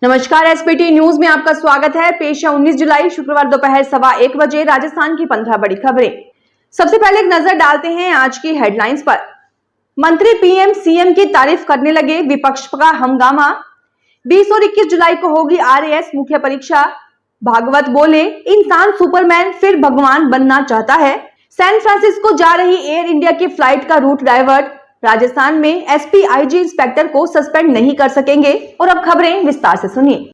नमस्कार, SPT news में आपका स्वागत है। पेश है 19 जुलाई शुक्रवार दोपहर 1:15 बजे राजस्थान की 15 बड़ी खबरें। सबसे पहले एक नजर डालते हैं आज की हेडलाइंस पर। मंत्री पीएम सीएम की तारीफ करने लगे, विपक्ष का हंगामा। 20 और 21 जुलाई को होगी आरएएस मुख्य परीक्षा। भागवत बोले, इंसान सुपरमैन फिर भगवान बनना चाहता है। सैन फ्रांसिस्को जा रही एयर इंडिया की फ्लाइट का रूट डाइवर्ट। राजस्थान में एसपी आईजी इंस्पेक्टर को सस्पेंड नहीं कर सकेंगे। और अब खबरें विस्तार से सुनिए।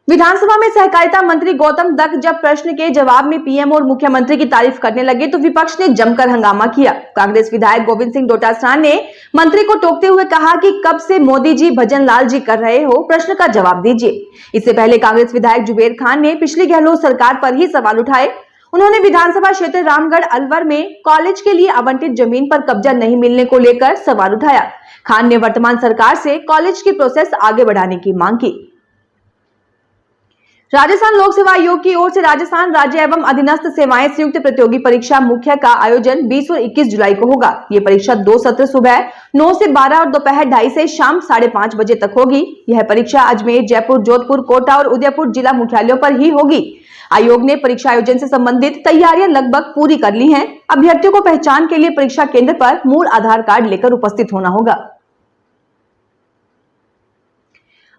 विधानसभा में सहकारिता मंत्री गौतम दत्त जब प्रश्न के जवाब में पीएम और मुख्यमंत्री की तारीफ करने लगे तो विपक्ष ने जमकर हंगामा किया। कांग्रेस विधायक गोविंद सिंह डोटासरा ने मंत्री को टोकते हुए कहा कि कब से मोदी जी भजन लाल जी कर रहे हो, प्रश्न का जवाब दीजिए। इससे पहले कांग्रेस विधायक जुबेर खान ने पिछली गहलोत सरकार पर ही सवाल उठाए। उन्होंने विधानसभा क्षेत्र रामगढ़ अलवर में कॉलेज के लिए आवंटित जमीन पर कब्जा नहीं मिलने को लेकर सवाल उठाया। खान ने वर्तमान सरकार से कॉलेज की प्रोसेस आगे बढ़ाने की मांग की। राजस्थान लोक सेवा आयोग की ओर से राजस्थान राज्य एवं अधीनस्थ सेवाएं संयुक्त प्रतियोगी परीक्षा मुख्य का आयोजन 20 और 21 जुलाई को होगा। ये परीक्षा 2 सत्र सुबह 9 से 12 और दोपहर 2:30 से शाम 5:30 बजे तक होगी। यह परीक्षा अजमेर, जयपुर, जोधपुर, कोटा और उदयपुर जिला मुख्यालयों पर ही होगी। आयोग ने परीक्षा आयोजन से संबंधित तैयारियां लगभग पूरी कर ली हैं। अभ्यर्थियों को पहचान के लिए परीक्षा केंद्र पर मूल आधार कार्ड लेकर उपस्थित होना होगा।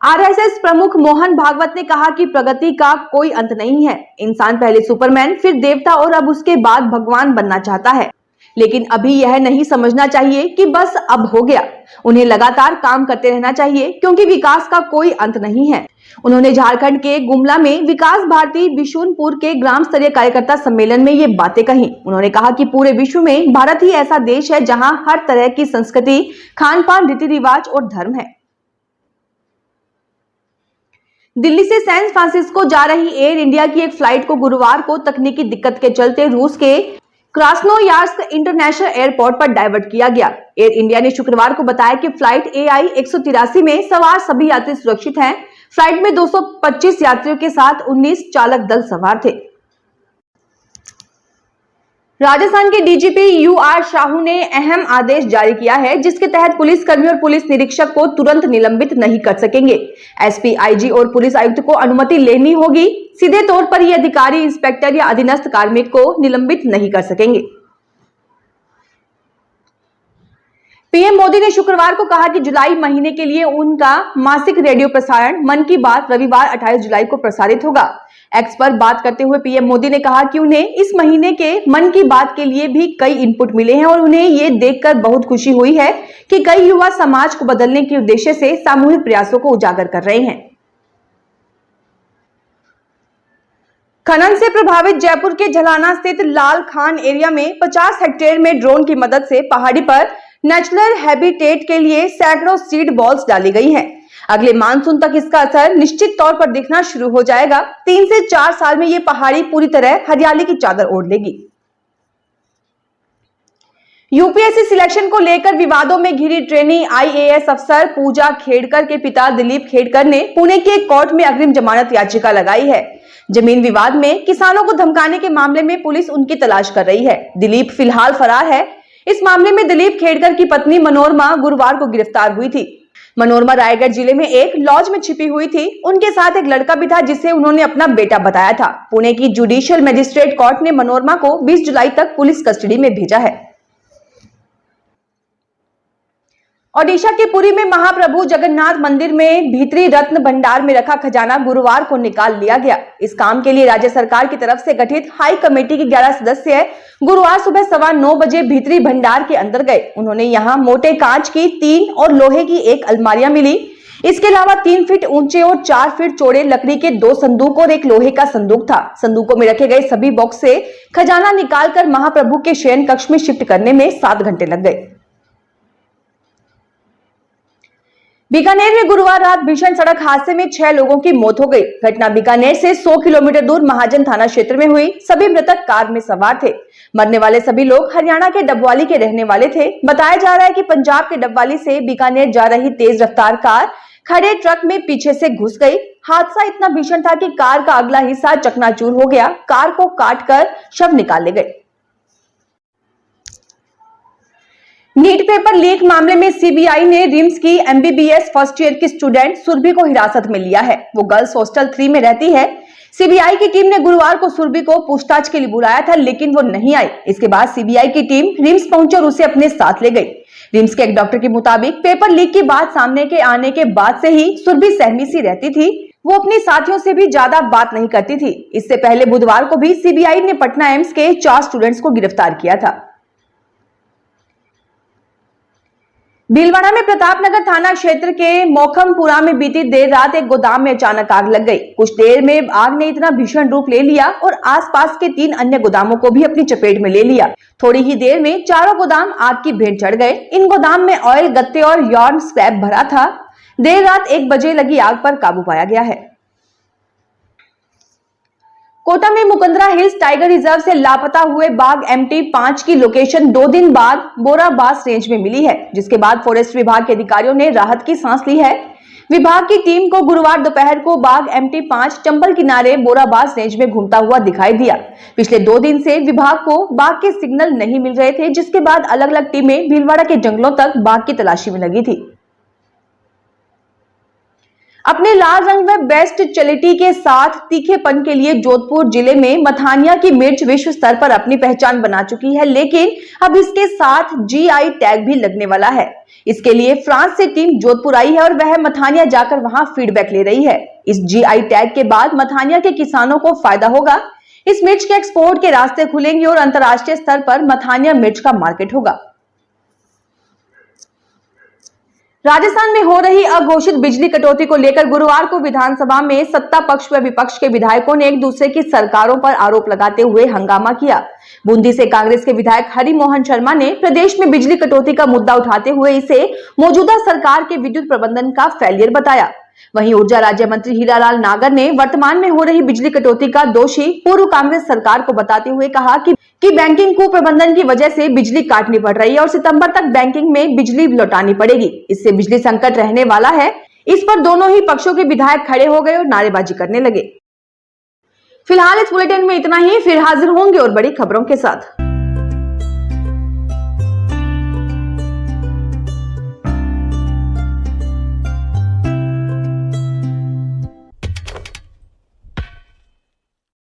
आरएसएस प्रमुख मोहन भागवत ने कहा कि प्रगति का कोई अंत नहीं है। इंसान पहले सुपरमैन, फिर देवता और अब उसके बाद भगवान बनना चाहता है, लेकिन अभी यह नहीं समझना चाहिए कि बस अब हो गया। उन्हें लगातार काम करते रहना चाहिए क्योंकि विकास का कोई अंत नहीं है। उन्होंने झारखंड के गुमला में विकास भारती बिशुनपुर के ग्राम स्तरीय कार्यकर्ता सम्मेलन में ये बातें कही। उन्होंने कहा कि पूरे विश्व में भारत ही ऐसा देश है जहां हर तरह की संस्कृति, खान पान, रीति रिवाज और धर्म है। दिल्ली से सैन फ्रांसिस्को जा रही एयर इंडिया की एक फ्लाइट को गुरुवार को तकनीकी दिक्कत के चलते रूस के क्रास्नोयार्स्क इंटरनेशनल एयरपोर्ट पर डाइवर्ट किया गया। एयर इंडिया ने शुक्रवार को बताया कि फ्लाइट AI 183 में सवार सभी यात्री सुरक्षित हैं। फ्लाइट में 225 यात्रियों के साथ 19 चालक दल सवार थे। राजस्थान के डीजीपी UR साहू ने अहम आदेश जारी किया है, जिसके तहत पुलिस कर्मी और पुलिस निरीक्षक को तुरंत निलंबित नहीं कर सकेंगे। एसपी, आईजी और पुलिस आयुक्त को अनुमति लेनी होगी। सीधे तौर पर ये अधिकारी इंस्पेक्टर या अधीनस्थ कार्मिक को निलंबित नहीं कर सकेंगे। पीएम मोदी ने शुक्रवार को कहा कि जुलाई महीने के लिए उनका मासिक रेडियो प्रसारण मन की बात रविवार 28 जुलाई को प्रसारित होगा। एक्स पर बात करते हुए पीएम मोदी ने कहा कि उन्हें इस महीने के मन की बात के लिए भी कई इनपुट मिले हैं और उन्हें ये देखकर बहुत खुशी हुई है कि कई युवा समाज को बदलने के उद्देश्य से सामूहिक प्रयासों को उजागर कर रहे हैं। खनन से प्रभावित जयपुर के झलाना स्थित लाल खान एरिया में 50 हेक्टेयर में ड्रोन की मदद से पहाड़ी पर नेचुरल हैबिटेट के लिए सैकड़ों सीड बॉल्स डाली गई हैं। अगले मानसून तक इसका असर निश्चित तौर पर दिखना शुरू हो जाएगा। 3 से 4 साल में ये पहाड़ी पूरी तरह हरियाली की चादर ओढ़ लेगी। यूपीएससी सिलेक्शन को लेकर विवादों में घिरी ट्रेनी IAS अफसर पूजा खेड़कर के पिता दिलीप खेड़कर ने पुणे के एक कोर्ट में अग्रिम जमानत याचिका लगाई है। जमीन विवाद में किसानों को धमकाने के मामले में पुलिस उनकी तलाश कर रही है। दिलीप फिलहाल फरार है। इस मामले में दिलीप खेड़कर की पत्नी मनोरमा गुरुवार को गिरफ्तार हुई थी। मनोरमा रायगढ़ जिले में एक लॉज में छिपी हुई थी। उनके साथ एक लड़का भी था जिसे उन्होंने अपना बेटा बताया था। पुणे की जुडिशियल मजिस्ट्रेट कोर्ट ने मनोरमा को 20 जुलाई तक पुलिस कस्टडी में भेजा है। ओडिशा के पुरी में महाप्रभु जगन्नाथ मंदिर में भीतरी रत्न भंडार में रखा खजाना गुरुवार को निकाल लिया गया। इस काम के लिए राज्य सरकार की तरफ से गठित हाई कमेटी के 11 सदस्य गुरुवार सुबह 9:15 बजे भीतरी भंडार के अंदर गए। उन्होंने यहां मोटे कांच की 3 और लोहे की 1 अलमारियां मिली। इसके अलावा 3 फीट ऊंचे और 4 फीट चौड़े लकड़ी के 2 संदूक और एक लोहे का संदूक था। संदूकों में रखे गए सभी बॉक्स से खजाना निकालकर महाप्रभु के शयन कक्ष में शिफ्ट करने में 7 घंटे लग गए। बीकानेर में गुरुवार रात भीषण सड़क हादसे में 6 लोगों की मौत हो गई। घटना बीकानेर से 100 किलोमीटर दूर महाजन थाना क्षेत्र में हुई। सभी मृतक कार में सवार थे। मरने वाले सभी लोग हरियाणा के डबवाली के रहने वाले थे। बताया जा रहा है कि पंजाब के डबवाली से बीकानेर जा रही तेज रफ्तार कार खड़े ट्रक में पीछे से घुस गई। हादसा इतना भीषण था कि कार का अगला हिस्सा चकनाचूर हो गया। कार को काटकर शव निकाले गए। नीट पेपर लीक मामले में सीबीआई ने रिम्स की एमबीबीएस फर्स्ट ईयर की स्टूडेंट सुरभि को हिरासत में लिया है। वो गर्ल्स हॉस्टल 3 में रहती है। सीबीआई की टीम ने गुरुवार को सुरभि को पूछताछ के लिए बुलाया था, लेकिन वो नहीं आई। इसके बाद सीबीआई की टीम रिम्स पहुंची और उसे अपने साथ ले गई। रिम्स के एक डॉक्टर के मुताबिक पेपर लीक की बात सामने के आने के बाद से ही सुरभि सहमी सी रहती थी। वो अपने साथियों से भी ज्यादा बात नहीं करती थी। इससे पहले बुधवार को भी सीबीआई ने पटना एम्स के 4 स्टूडेंट्स को गिरफ्तार किया था। भीलवाड़ा में प्रतापनगर थाना क्षेत्र के मोखमपुरा में बीती देर रात एक गोदाम में अचानक आग लग गई। कुछ देर में आग ने इतना भीषण रूप ले लिया और आसपास के 3 अन्य गोदामों को भी अपनी चपेट में ले लिया। थोड़ी ही देर में चारों गोदाम आग की भेंट चढ़ गए। इन गोदाम में ऑयल, गत्ते और यौन स्क्रैप भरा था। देर रात 1 बजे लगी आग पर काबू पाया गया है। कोटा में मुकंदरा हिल्स टाइगर रिजर्व से लापता हुए बाघ MT5 की लोकेशन 2 दिन बाद बोराबास रेंज में मिली है, जिसके बाद फॉरेस्ट विभाग के अधिकारियों ने राहत की सांस ली है। विभाग की टीम को गुरुवार दोपहर को बाघ MT5 चंबल किनारे बोराबास रेंज में घूमता हुआ दिखाई दिया। पिछले 2 दिन से विभाग को बाघ के सिग्नल नहीं मिल रहे थे, जिसके बाद अलग अलग टीमें भीलवाड़ा के जंगलों तक बाघ की तलाशी में लगी थी। अपने लाल रंग में बेस्ट क्वालिटी के साथ तीखेपन के लिए जोधपुर जिले में मथानिया की मिर्च विश्व स्तर पर अपनी पहचान बना चुकी है, लेकिन अब इसके साथ GI टैग भी लगने वाला है। इसके लिए फ्रांस से टीम जोधपुर आई है और वह मथानिया जाकर वहां फीडबैक ले रही है। इस GI टैग के बाद मथानिया के किसानों को फायदा होगा। इस मिर्च के एक्सपोर्ट के रास्ते खुलेंगे और अंतर्राष्ट्रीय स्तर पर मथानिया मिर्च का मार्केट होगा। राजस्थान में हो रही अघोषित बिजली कटौती को लेकर गुरुवार को विधानसभा में सत्ता पक्ष व विपक्ष के विधायकों ने एक दूसरे की सरकारों पर आरोप लगाते हुए हंगामा किया। बूंदी से कांग्रेस के विधायक हरि मोहन शर्मा ने प्रदेश में बिजली कटौती का मुद्दा उठाते हुए इसे मौजूदा सरकार के विद्युत प्रबंधन का फेलियर बताया। वहीं ऊर्जा राज्य मंत्री हीरालाल नागर ने वर्तमान में हो रही बिजली कटौती का दोषी पूर्व कांग्रेस सरकार को बताते हुए कहा कि बैंकिंग कुप्रबंधन की वजह से बिजली काटनी पड़ रही है और सितंबर तक बैंकिंग में बिजली लौटानी पड़ेगी। इससे बिजली संकट रहने वाला है। इस पर दोनों ही पक्षों के विधायक खड़े हो गए और नारेबाजी करने लगे। फिलहाल इस बुलेटिन में इतना ही। फिर हाजिर होंगे और बड़ी खबरों के साथ।